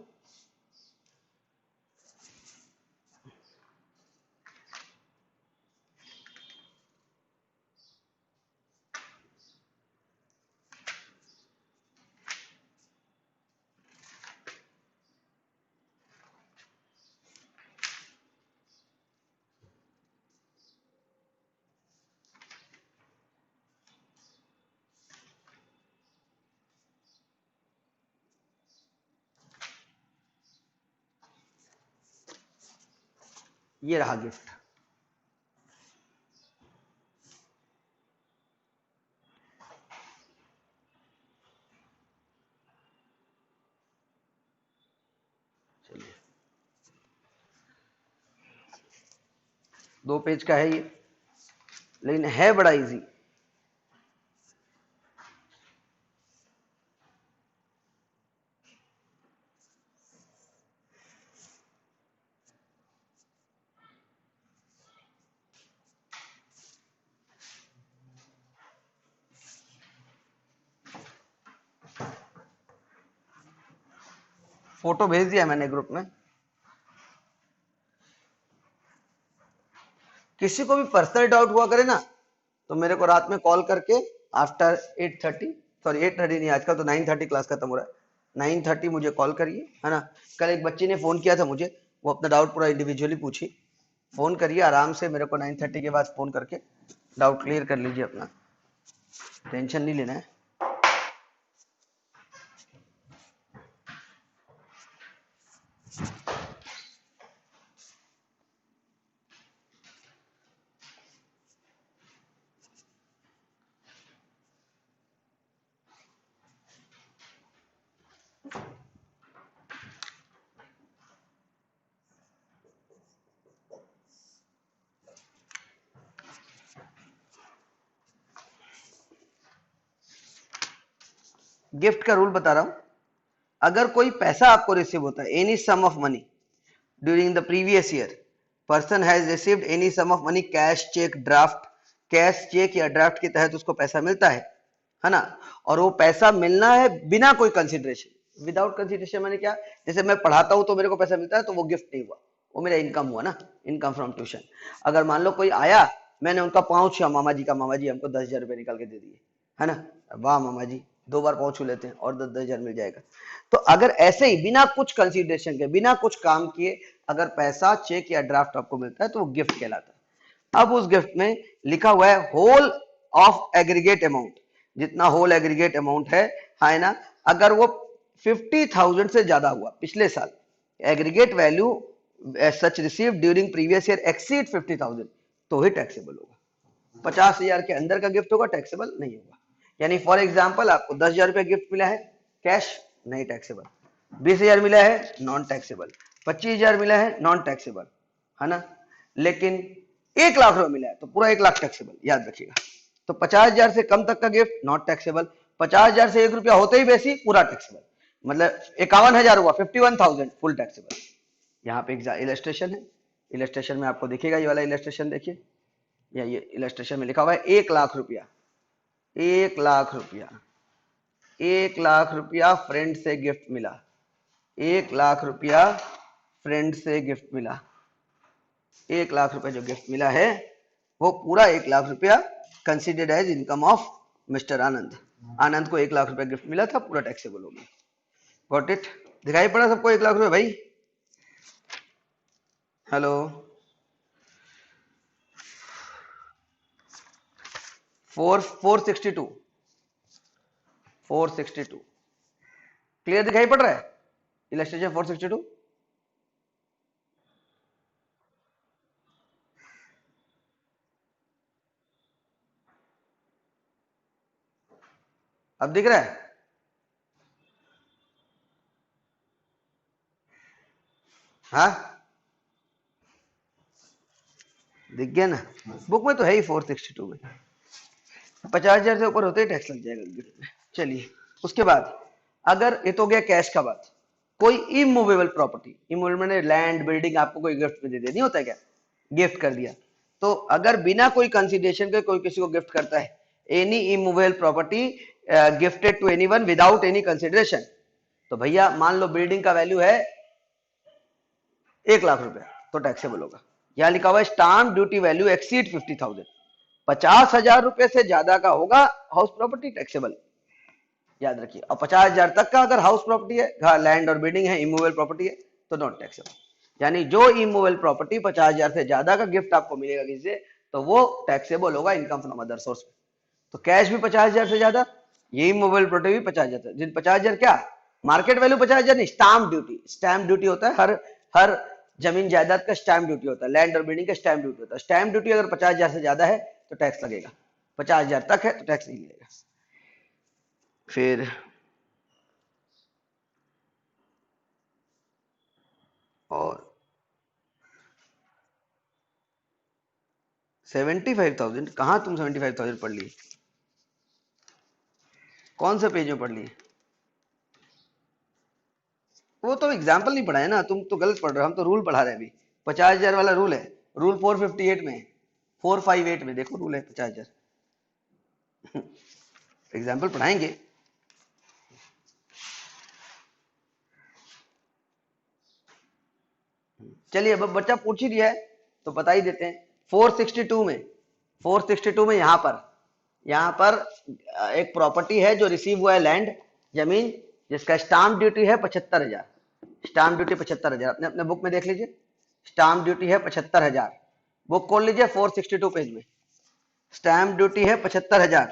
ये रहा गिफ्ट। चलिए 2 पेज का है ये, लेकिन है बड़ा इजी। फोटो भेज दिया मैंने ग्रुप में। किसी को भी पर्सनल डाउट हुआ करे ना तो मेरे को रात में कॉल करके आफ्टर 8:30, सॉरी 8:30 नहीं, आजकल तो 9:30 क्लास खत्म हो रहा है, 9:30 मुझे कॉल करिए, है ना। कल एक बच्ची ने फोन किया था मुझे, वो अपना डाउट पूरा इंडिविजुअली पूछी। फोन करिए आराम से मेरे को 9:30 के बाद फोन करके डाउट क्लियर कर लीजिए अपना, टेंशन नहीं लेना है। गिफ्ट का रूल बता रहा हूं। अगर कोई पैसा आपको रिसीव होता है, any sum of money during the previous year, person has received any sum of money, cash, cheque, draft, cash, cheque या ड्राफ्ट के तहत उसको पैसा मिलता है ना। और वो पैसा मिलना है बिना कोई कंसिडरेशन, विदाउट कंसिडरेशन। मैंने क्या, जैसे मैं पढ़ाता हूं तो मेरे को पैसा मिलता है तो वो गिफ्ट नहीं हुआ। वो मेरा इनकम हुआ ना, इनकम फ्रॉम ट्यूशन। अगर मान लो कोई आया, मैंने उनका पाँव छुआ, मामा जी का, मामा जी हमको 10,000 रुपये निकाल के दे दिए, है ना, वाह मामा जी, 2 बार पाँव छू लेते हैं और 10,000 मिल जाएगा। तो अगर ऐसे ही बिना कुछ कंसिडरेशन के, बिना कुछ काम किए अगर पैसा, चेक या ड्राफ्ट आपको मिलता है तो वो गिफ्ट कहलाता है। अब उस गिफ्ट में लिखा हुआ है होल ऑफ एग्रीगेट अमाउंट, जितना होल एग्रीगेट अमाउंट है ना, अगर वो 50,000 से ज्यादा हुआ पिछले साल, aggregate value such receive during previous year exceed 50,000 तो ही टैक्सेबल होगा। 50,000 के अंदर का गिफ्ट होगा, टैक्सेबल नहीं होगा। यानी फॉर एग्जाम्पल आपको 10,000 रुपया गिफ्ट मिला है कैश, नहीं टैक्सेबल। 20,000 मिला है नॉन टैक्सेबल। 25,000 मिला है नॉन टैक्सेबल, है ना। लेकिन 1,00,000 रुपया मिला है तो पूरा 1,00,000 टैक्सेबल, याद रखिएगा। तो 50,000 से कम तक का गिफ्ट नॉट टैक्सेबल, 50,000 से 1 रुपया होते ही बेसी पूरा टैक्सेबल, मतलब 51,000 हुआ 51,000 फुल टैक्सेबल। यहाँ पे इलस्ट्रेशन है, इलस्ट्रेशन में आपको दिखेगा, ये वाला इलस्ट्रेशन देखिए, या ये इलस्ट्रेशन में लिखा हुआ है 1,00,000 रुपया, 1,00,000 रुपया, 1,00,000 रुपया फ्रेंड से गिफ्ट मिला, 1,00,000 रुपया फ्रेंड से गिफ्ट मिला। 1,00,000 रुपया जो गिफ्ट मिला है वो पूरा 1,00,000 रुपया considered as income of mister Anand. Anand को 1,00,000 रुपया गिफ्ट मिला था, पूरा टैक्सेबल हो गया। Got it? दिखाई पड़ा सबको 1,00,000 रुपया भाई? हेलो, 462 462 क्लियर दिखाई पड़ रहा है? इलस्ट्रेशन 462। अब दिख रहा है? हाँ, दिख गया ना? बुक में तो है ही 462 में। 50,000 से ऊपर होते ही टैक्स लग जाएगा गिफ्ट में। चलिए, उसके बाद अगर ये तो गया कैश का बात, कोई इमूवेबल प्रॉपर्टी, इमूवेबल मैंने लैंड बिल्डिंग आपको कोई गिफ्ट में दे देनी होता है क्या? गिफ्ट कर दिया, तो अगर बिना कोई कंसिडरेशन के कोई किसी को गिफ्ट करता है, any immovable property gifted to anyone without any consideration, तो भैया मान लो बिल्डिंग का वैल्यू है 1,00,000 रुपया तो टैक्सेबल होगा। यहां लिखा हुआ है स्टाम्प ड्यूटी वैल्यू एक्सीड 50,000, 50,000 रुपए से ज्यादा का होगा हाउस प्रॉपर्टी टैक्सेबल, याद रखिए। और 50,000 तक का अगर हाउस प्रॉपर्टी है, लैंड और बिल्डिंग है, इमूवेबल प्रॉपर्टी है, तो नॉट टैक्सेबल। यानी जो इमूवेबल प्रॉपर्टी 50,000 से ज्यादा का गिफ्ट आपको मिलेगा किसी से, तो वो टैक्सेबल होगा इनकम फ्रॉम अदर सोर्स में। तो कैश भी 50,000 से ज्यादा, ये इमूवेबल प्रॉपर्टी भी 50,000 से, जिन 50,000 क्या मार्केट वैल्यू 50,000 नहीं, स्टाम्प ड्यूटी, स्टैम्प ड्यूटी होता है हर जमीन जायदाद का स्टैम्प ड्यूटी होता है, लैंड और बिल्डिंग का स्टैम्प ड्यूटी होता है। स्टैम्प ड्यूटी अगर 50,000 से ज्यादा है तो टैक्स लगेगा, 50,000 तक है तो टैक्स नहीं लगेगा। फिर और 75,000 कहाँ तुम 75,000 पढ़ ली? कौन से पेज में पढ़ ली? वो तो एग्जाम्पल नहीं पढ़ा है ना, तुम तो गलत पढ़ रहे हो, हम तो रूल पढ़ा रहे हैं अभी। 50,000 वाला रूल है, रूल 458 में, 458 में देखो रूल है 50,000। एग्जाम्पल पढ़ाएंगे। चलिए, अब बच्चा पूछ ही दिया है तो बता ही देते हैं। 462 में, 462 में यहाँ पर एक प्रॉपर्टी है जो रिसीव हुआ है, लैंड, जमीन, जिसका स्टाम्प ड्यूटी है 75,000। स्टाम्प ड्यूटी 75,000, अपने अपने बुक में देख लीजिए, स्टाम्प ड्यूटी है 75,000। बुक खोल लीजिए 462 पेज में, स्टाम्प ड्यूटी है 75,000।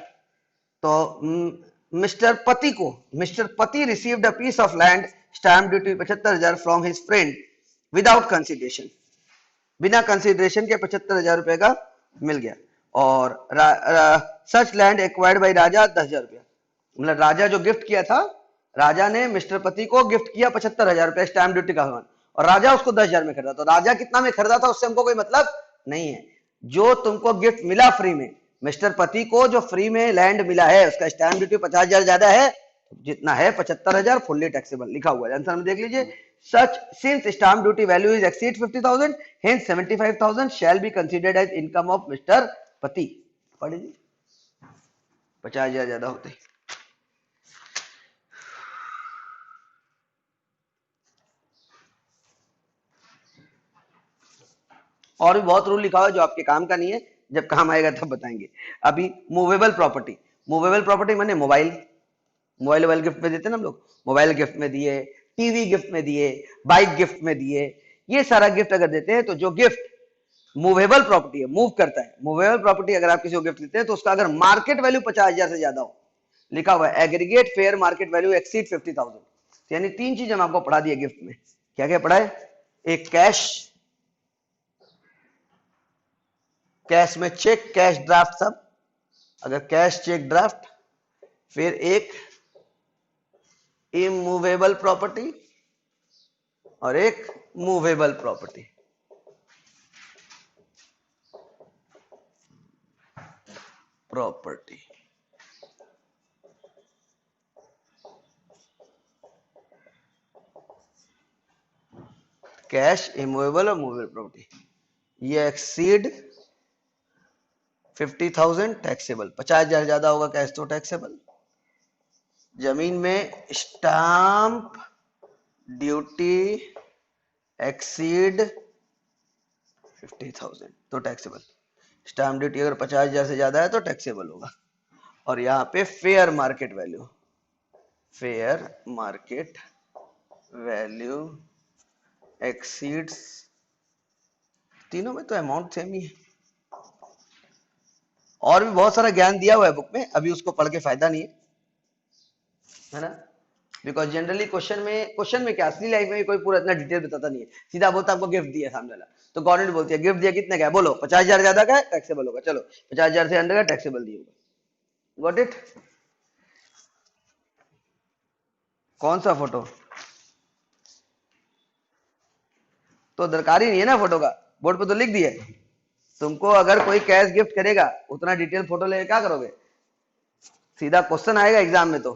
तो Mr Pati received a piece of land, stamp duty 75,000 from his friend without consideration, बिना कंसिडरेशन के 75,000 रुपए का मिल गया। और such land acquired by Raja 10,000 रुपया, मतलब राजा जो गिफ्ट किया था, राजा ने मिस्टर पति को गिफ्ट किया 75,000 रुपया स्टैम्प ड्यूटी का सामान, और राजा उसको 10,000 में खरीदा। तो राजा कितना में खरीदा था उससे हमको कोई मतलब नहीं है। जो तुमको गिफ्ट मिला फ्री में, मिस्टर पति को जो फ्री में लैंड मिला है उसका स्टैम्प ड्यूटी 50,000 ज्यादा है, जितना है 75,000 फुल्ली टैक्सेबल, लिखा हुआ है आंसर में देख लीजिए। Such since stamp duty value is exceed 50,000, hence 75,000 shall be considered as income of Mr. पति। पढ़ लीजिए, 50,000 ज्यादा होते। और भी बहुत रूल लिखा हुआ है जो आपके काम का नहीं है, जब काम आएगा तब बताएंगे। अभी मूवेबल प्रॉपर्टी, मूवेबल प्रॉपर्टी माने मोबाइल, मोबाइल मोबाइल गिफ्ट में देते हैं ना हम लोग, मोबाइल गिफ्ट में दिए, टीवी गिफ्ट में दिए, बाइक गिफ्ट में दिए, ये सारा गिफ्ट अगर देते हैं तो जो गिफ्ट मूवेबल प्रॉपर्टी है, मूव करता है, मूवेबल प्रॉपर्टी अगर आप किसी को गिफ्ट देते हैं तो उसका अगर मार्केट वैल्यू 50,000 से ज्यादा हो, लिखा हुआ है aggregate fair market value exceed 50,000, यानी तीन चीज हम आपको पढ़ा दिए गिफ्ट में। क्या क्या पढ़ा है? एक कैश, कैश में चेक, कैश ड्राफ्ट सब, अगर कैश चेक ड्राफ्ट, फिर एक इमूवेबल प्रॉपर्टी और एक movable property. Property cash, immovable और मूवेबल प्रॉपर्टी, ये एक्सीड 50,000 टैक्सेबल, 50,000 ज्यादा होगा कैश तो टैक्सेबल। जमीन में स्टाम्प ड्यूटी एक्सीड 50,000 तो टैक्सेबल, स्टाम्प ड्यूटी अगर 50,000 से ज्यादा है तो टैक्सेबल होगा। और यहाँ पे fair market value, fair market value exceeds, तीनों में तो अमाउंट सेम ही है। और भी बहुत सारा ज्ञान दिया हुआ है बुक में, अभी उसको पढ़ के फायदा नहीं है ना, बिकॉज जनरली क्वेश्चन में क्या, असली लाइफ में कोई पूरा इतना डिटेल बताता नहीं है, सीधा बोलता आपको गिफ्ट दिया सामने वाला, तो गवर्नमेंट बोलती है गिफ्ट दिया कितने का है, बोलो 50,000 ज्यादा का है टैक्सेबल होगा, चलो 50,000 से अंडर का टैक्सेबल नहीं होगा। Got it? कौन सा फोटो? तो दरकार ही नहीं है ना फोटो का, बोर्ड पे तो लिख दिया है। तुमको अगर कोई कैश गिफ्ट करेगा उतना डिटेल फोटो लेके क्या करोगे, सीधा क्वेश्चन आएगा एग्जाम में, तो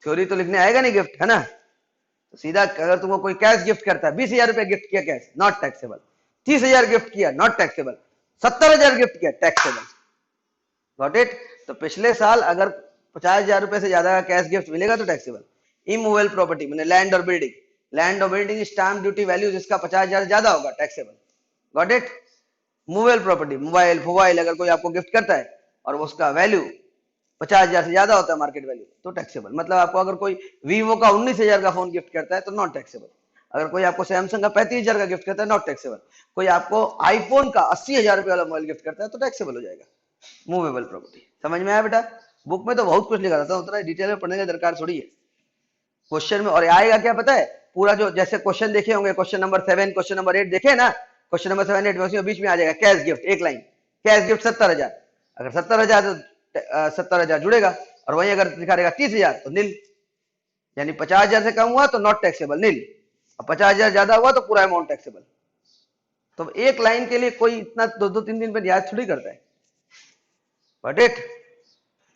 थ्योरी तो लिखने आएगा नहीं गिफ्ट, है ना, तो सीधा अगर तुमको कोई कैश गिफ्ट करता है, 20,000 रुपया गिफ्ट किया कैश, नॉट टैक्सेबल, 30,000 गिफ्ट किया नॉट टैक्सेबल, 70,000 गिफ्ट किया टैक्सेबल। Got it? तो पिछले साल अगर 50,000 रुपए से ज्यादा का कैश गिफ्ट मिलेगा तो टैक्सेबल। इमूवेबल प्रॉपर्टी मैंने लैंड और बिल्डिंग, लैंड और बिल्डिंग स्टाम्प ड्यूटी वैल्यू जिसका 50,000 ज्यादा होगा taxable. Got it? Movable property, mobile mobile अगर कोई आपको गिफ्ट करता है और उसका वैल्यू 50,000 से ज्यादा होता है मार्केट वैल्यू तो टैक्सेबल। मतलब आपको अगर कोई वीवो का 19,000 का फोन गिफ्ट करता है तो नॉट टैक्सेबल। अगर कोई आपको सैमसंग का 35,000 का गिफ्ट करता है नॉट टैक्सेबल। कोई आपको आईफोन का 80,000 रुपये वाला मोबाइल गिफ्ट करता है तो टैक्सेबल हो जाएगा। मूवेबल प्रॉपर्टी समझ में आया बेटा? बुक में तो बहुत कुछ लिखा रहता है, उतना डिटेल में पढ़ने की दरकार थोड़ी है। क्वेश्चन में और आएगा क्या पता है, पूरा जो जैसे क्वेश्चन देखे होंगे, क्वेश्चन नंबर 7 क्वेश्चन नंबर 8 देखे ना, क्वेश्चन नंबर 7 8 में बीच में आ जाएगा कैश गिफ्ट, एक लाइन, कैश गिफ्ट 70,000, अगर 70,000 तो 70,000 जुड़ेगा, और वहीं अगर लिखा रहेगा 30,000 तो नील, यानी 50,000 से कम हुआ तो नॉट टैक्सेबल नील, और 50,000 ज्यादा हुआ तो पूरा अमाउंट टैक्सेबल। तो एक लाइन के लिए कोई इतना 2-2 3 दिन में याद थोड़ी करता है। बट इट,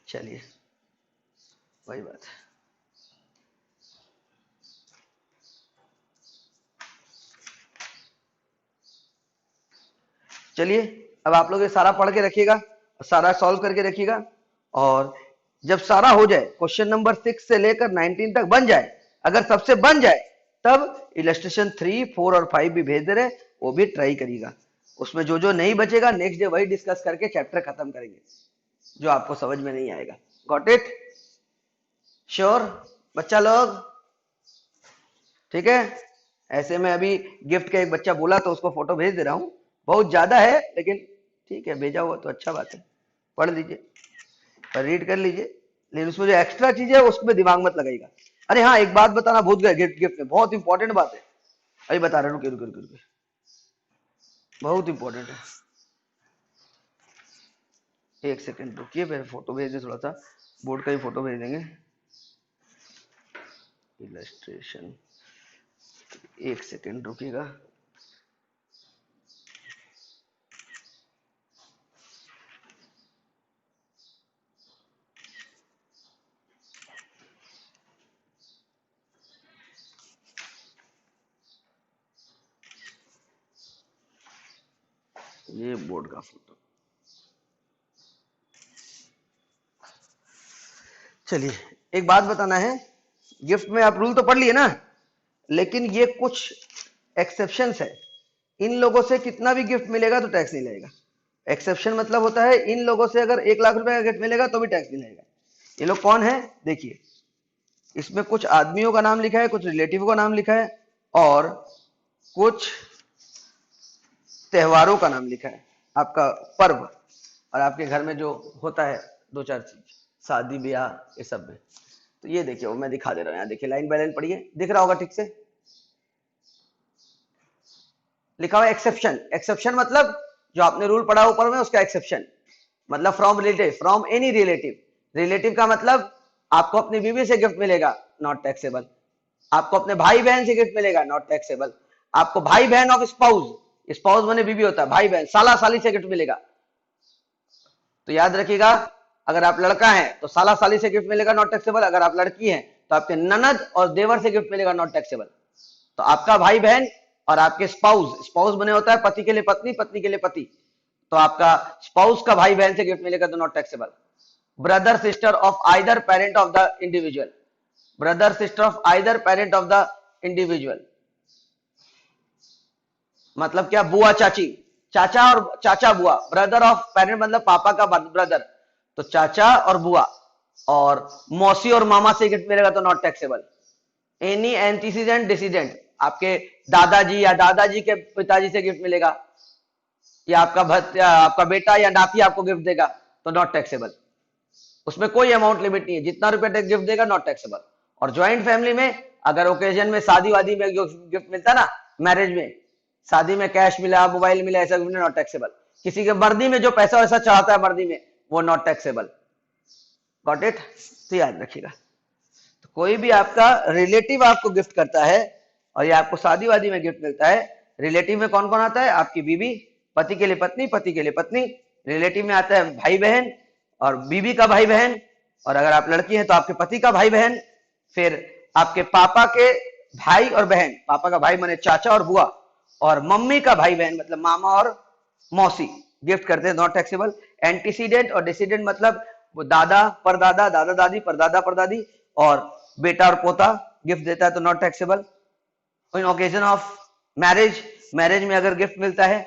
चलिए वही बात है। चलिए अब आप लोग ये सारा पढ़ के रखिएगा, सारा सॉल्व करके रखिएगा, और जब सारा हो जाए क्वेश्चन नंबर 6 से लेकर 19 तक बन जाए, अगर सबसे बन जाए तब इलस्ट्रेशन 3 4 और 5 भी भेज दे रहे, वो भी ट्राई करिएगा। उसमें जो जो नहीं बचेगा नेक्स्ट डे वही डिस्कस करके चैप्टर खत्म करेंगे जो आपको समझ में नहीं आएगा। Got it? श्योर बच्चा लोग? ठीक है। ऐसे में अभी गिफ्ट का एक बच्चा बोला तो उसको फोटो भेज दे रहा हूँ, बहुत ज्यादा है लेकिन ठीक है, भेजा हुआ तो अच्छा बात है, पढ़ लीजिए और रीड कर लीजिए, लेकिन उसमें जो एक्स्ट्रा चीज है उसमें दिमाग मत लगाइएगा। अरे हाँ, एक बात बताना भूल गए, गिफ्ट गिफ्ट में बहुत इंपॉर्टेंट बात है, अभी बता रहे, रुके रुके रुके रुके, बहुत इंपॉर्टेंट है, एक सेकंड रुकिए, फिर फोटो भेज दे, थोड़ा सा बोर्ड का ही फोटो भेज देंगे। इलस्ट्रेशन, एक सेकंड रुकिएगा। ये बोर्ड का फोटो, चलिए एक बात बताना है, गिफ्ट में आप रूल तो पढ़ लिए ना, लेकिन ये कुछ एक्सेप्शंस है, इन लोगों से कितना भी गिफ्ट मिलेगा तो टैक्स नहीं लगेगा। एक्सेप्शन मतलब होता है इन लोगों से अगर 1 लाख रुपए का गिफ्ट मिलेगा तो भी टैक्स नहीं लगेगा। ये लोग कौन है देखिए, इसमें कुछ आदमियों का नाम लिखा है, कुछ रिलेटिव का नाम लिखा है और कुछ त्योहारों का नाम लिखा है, आपका पर्व और आपके घर में जो होता है 2-4 चीज, शादी ब्याह ये सब में। तो ये देखिए वो मैं दिखा दे रहा हूं, यहाँ देखिए लाइन बाय लाइन पढ़िए, दिख रहा होगा ठीक से। लिखा हुआ एक्सेप्शन, एक्सेप्शन मतलब जो आपने रूल पढ़ा ऊपर में उसका एक्सेप्शन मतलब from relative, from any relative. Relative का मतलब आपको अपनी बीवी से गिफ्ट मिलेगा नॉट टैक्सेबल, आपको अपने भाई बहन से गिफ्ट मिलेगा नॉट टैक्सेबल, आपको भाई बहन ऑफ स्पाउस, स्पाउस माने बीवी होता है, भाई बहन साला साली से गिफ्ट मिलेगा। तो याद रखिएगा अगर आप लड़का है तो साला साली से गिफ्ट मिलेगा नॉट टैक्सेबल, अगर आप लड़की हैं तो आपके ननद और देवर से गिफ्ट मिलेगा नॉट टैक्सेबल। तो आपका भाई बहन और आपके स्पाउस, स्पाउस बने होता है पति के लिए पत्नी, पत्नी के लिए पति, तो आपका स्पाउस का भाई बहन से गिफ्ट मिलेगा तो not taxable. Brother sister of either parent of the individual, brother sister of either parent of the individual मतलब क्या, बुआ चाची, चाचा और चाचा बुआ, ब्रदर ऑफ पेरेंट मतलब पापा का ब्रदर, तो चाचा और बुआ और मौसी और मामा से गिफ्ट मिलेगा तो नॉट टैक्सेबल। एनी एंटीसीडेंट डिसीडेंट, आपके दादाजी या दादाजी के पिताजी से गिफ्ट मिलेगा, या आपका बेटा या नाती आपको गिफ्ट देगा तो नॉट टैक्सेबल। उसमें कोई अमाउंट लिमिट नहीं है, जितना रुपया गिफ्ट देगा नॉट टैक्सेबल। और ज्वाइंट फैमिली में अगर ओकेजन में शादी वादी में गिफ्ट मिलता ना, मैरिज में शादी में कैश मिला, मोबाइल मिला, ऐसा नॉट टैक्सेबल। किसी के मर्दी में जो पैसा वैसा चढ़ाता है मर्दी में वो नॉट टैक्सेबल। Got it? तो याद रखिएगा, तो कोई भी आपका रिलेटिव आपको गिफ्ट करता है और ये आपको शादी वादी में गिफ्ट मिलता है, रिलेटिव में कौन कौन आता है, आपकी बीवी, पति के लिए पत्नी, पति के लिए पत्नी, रिलेटिव में आता है भाई बहन और बीवी का भाई बहन, और अगर आप लड़की हैं तो आपके पति का भाई बहन, फिर आपके पापा के भाई और बहन, पापा का भाई माने चाचा और बुआ, और मम्मी का भाई बहन मतलब मामा और मौसी गिफ्ट करते हैं नॉट टैक्सेबल। एंटीसीडेंट और डिसीडेंट मतलब वो दादा परदादा, दादा दादी, परदादा परदादी और बेटा और पोता गिफ्ट देता है तो not taxable. In occasion of marriage, marriage में अगर गिफ्ट मिलता है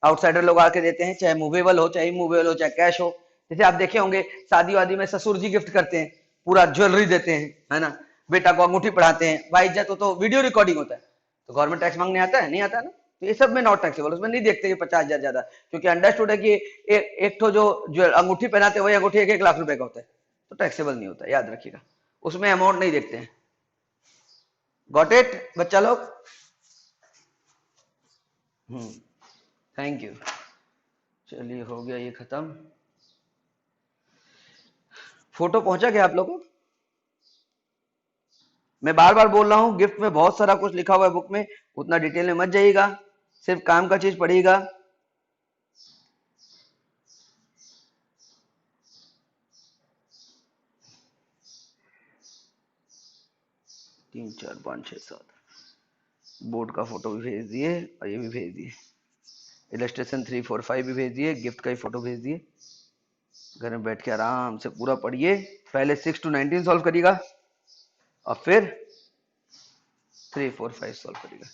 आउटसाइडर लोग आके देते हैं, चाहे मूवेबल हो चाहे इमूवेबल हो चाहे कैश हो। जैसे आप देखे होंगे शादी वादी में ससुर जी गिफ्ट करते हैं, पूरा ज्वेलरी देते हैं, है ना, बेटा को अंगूठी पढ़ाते हैं, भाई इज्जत हो तो वीडियो रिकॉर्डिंग होता है, तो गवर्नमेंट टैक्स मांगने आता है, नहीं आता ना। तो ये सब में नॉट टैक्सेबल, उसमें नहीं देखते कि 50,000 ज्यादा, क्योंकि अंडरस्टूड है कि एक तो जो अंगूठी पहनाते हैं वही अंगूठी 1-1 लाख रुपए का होता है, तो टैक्सेबल नहीं होता, याद रखिएगा, उसमें अमाउंट नहीं देखते हैं। गॉट इट बच्चा लोग? Thank you. चलिए हो गया ये खत्म। फोटो पहुंचा क्या आप लोगों को? मैं बार बार बोल रहा हूं गिफ्ट में बहुत सारा कुछ लिखा हुआ है बुक में, उतना डिटेल में मत जाइएगा, सिर्फ काम का चीज पढ़िएगा। 3 4 5 6 7 बोर्ड का फोटो भी भेज दिए और ये भी भेज दिए, इलस्ट्रेशन 3 4 5 भी भेज दिए, गिफ्ट का ही फोटो भेज दिए। घर में बैठ के आराम से पूरा पढ़िए, पहले 6 to 19 सॉल्व करिएगा और फिर 3 4 5 सॉल्व करिएगा।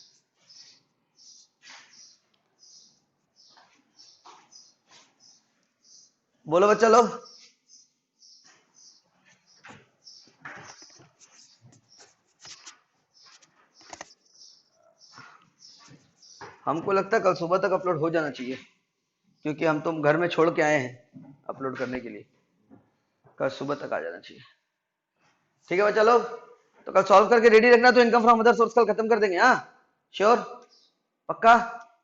बोलो बच्चा लोग। हमको लगता है कल सुबह तक अपलोड हो जाना चाहिए, क्योंकि हम तुम घर में छोड़ के आए हैं अपलोड करने के लिए, कल सुबह तक आ जाना चाहिए। ठीक है बच्चा लोग, तो कल सॉल्व करके रेडी रखना, तो इनकम फ्रॉम अदर सोर्स कल खत्म कर देंगे। हाँ श्योर पक्का?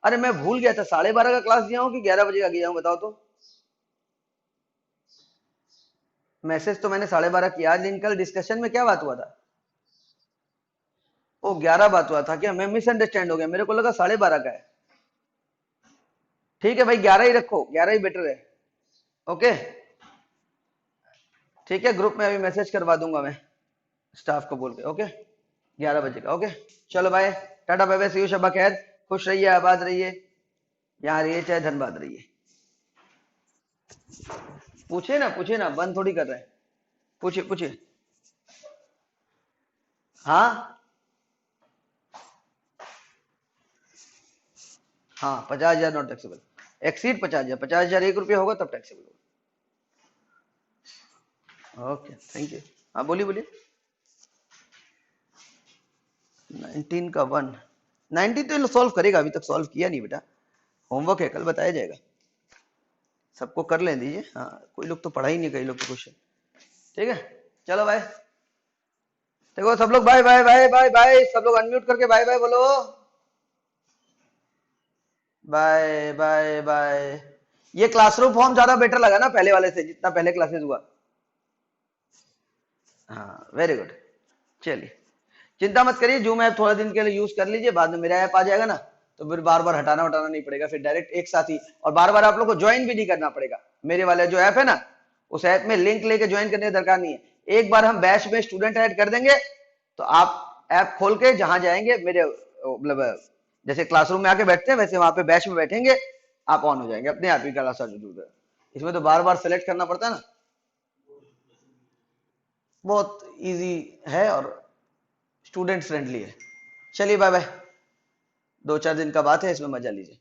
अरे मैं भूल गया था, 12:30 का क्लास दिया हूँ कि 11 बजे का गया हूँ बताओ तो? मैसेज तो मैंने 12:30 किया, लेकिन कल डिस्कशन में क्या बात हुआ था? ओ 11 बात हुआ था क्या? मैं मिसअंडरस्टैंड हो गया, मेरे को लगा 12:30 का है। ठीक है भाई 11 ही रखो, 11 ही बेटर है। ओके ठीक है, ग्रुप में अभी मैसेज करवा दूंगा मैं स्टाफ को बोल के। ओके 11 बजे का। ओके चलो bye, tata bye bye, see you, शब्बा खैर, खुश रहिए, आबाद रहिए, यहाँ रहिए चाहे धनबाद रहिए। पूछे ना, बंद थोड़ी कर रहे हैं, पूछिए पूछिए। हाँ हाँ 50,000 नॉट टैक्सेबल, एक्सीड 50,000, 50,000 1 रुपया होगा तब टैक्सेबल होगा। Okay thank you. हाँ बोलिए बोलिए। 19 का 1, 19 तो सॉल्व करेगा, अभी तक सॉल्व किया नहीं बेटा, होमवर्क है, कल बताया जाएगा। सबको कर लें दीजिए, हाँ कोई लोग तो पढ़ा ही नहीं, कई लोग तो क्वेश्चन। ठीक है चलो बाय। देखो सब लोग bye bye bye bye bye, सब लोग अनम्यूट करके बाय बाय बोलो। Bye bye bye. ये क्लासरूम फॉर्म ज्यादा बेटर लगा ना पहले वाले से, जितना पहले क्लासेस हुआ। हाँ वेरी गुड। चलिए चिंता मत करिए, जूम ऐप थोड़ा दिन के लिए यूज कर लीजिए, बाद में मेरा ऐप आ जाएगा ना, तो फिर बार बार हटाना हटाना नहीं पड़ेगा, फिर डायरेक्ट एक साथ ही, और बार बार आप लोग को ज्वाइन भी नहीं करना पड़ेगा। मेरे वाला जो ऐप है ना, उस ऐप में लिंक लेके ज्वाइन करने की दरकार नहीं है। एक बार हम बैच में स्टूडेंट ऐड कर देंगे, तो आप ऐप खोल के जहां जाएंगे, मेरे मतलब जैसे क्लासरूम में आके बैठते हैं वैसे वहां पे बैच में बैठेंगे, आप ऑन हो जाएंगे अपने आप ही क्लास चालू हो जाएगा। इसमें तो बार बार सेलेक्ट करना पड़ता है ना। बहुत इजी है और स्टूडेंट फ्रेंडली है। चलिए बाय बाय, 2-4 दिन का बात है, इसमें मजा लीजिए।